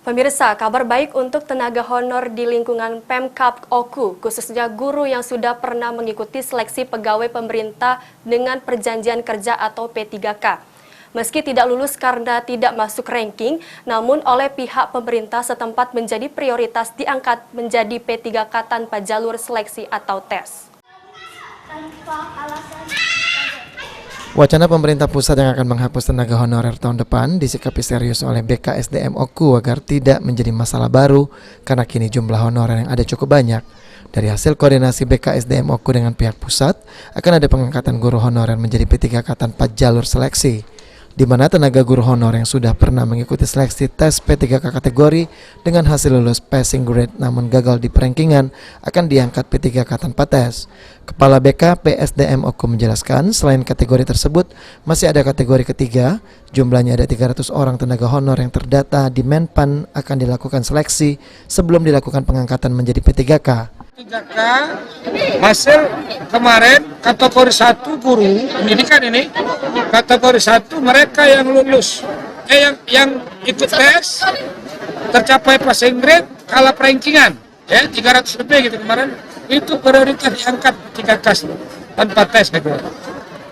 Pemirsa, kabar baik untuk tenaga honor di lingkungan Pemkab Oku, khususnya guru yang sudah pernah mengikuti seleksi pegawai pemerintah dengan perjanjian kerja atau P3K. Meski tidak lulus karena tidak masuk ranking, namun oleh pihak pemerintah setempat menjadi prioritas diangkat menjadi P3K tanpa jalur seleksi atau tes. Wacana pemerintah pusat yang akan menghapus tenaga honorer tahun depan disikapi serius oleh BKSDM Oku agar tidak menjadi masalah baru karena kini jumlah honorer yang ada cukup banyak. Dari hasil koordinasi BKSDM Oku dengan pihak pusat, akan ada pengangkatan guru honorer menjadi P3K tanpa jalur seleksi, di mana tenaga guru honor yang sudah pernah mengikuti seleksi tes P3K kategori dengan hasil lulus passing grade namun gagal di perankingan akan diangkat P3K tanpa tes. Kepala BK PSDM Oku menjelaskan selain kategori tersebut masih ada kategori ketiga, jumlahnya ada 300 orang tenaga honor yang terdata di Menpan akan dilakukan seleksi sebelum dilakukan pengangkatan menjadi P3K. P3K hasil kemarin kategori 1 guru pendidikan ini, kategori 1 mereka yang lulus yang ikut tes tercapai passing grade kalah perankingan ya 300 lebih gitu kemarin, itu prioritas diangkat 3K tanpa tes gitu.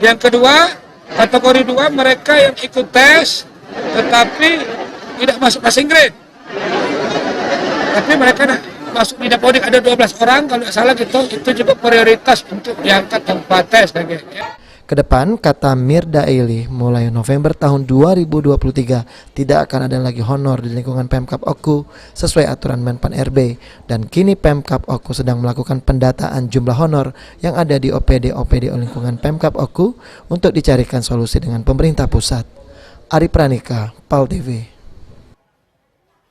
Yang kedua kategori 2 mereka yang ikut tes tetapi tidak masuk passing grade, tapi mereka masuk di Dapodik ada 12 orang kalau tidak salah gitu, itu juga prioritas untuk diangkat tanpa tes gitu. Kedepan, kata Mirda Eili, mulai November tahun 2023 tidak akan ada lagi honor di lingkungan Pemkab Oku sesuai aturan Menpan RB, dan kini Pemkab Oku sedang melakukan pendataan jumlah honor yang ada di OPD lingkungan Pemkab Oku untuk dicarikan solusi dengan pemerintah pusat. Ari Pranika, PAL TV.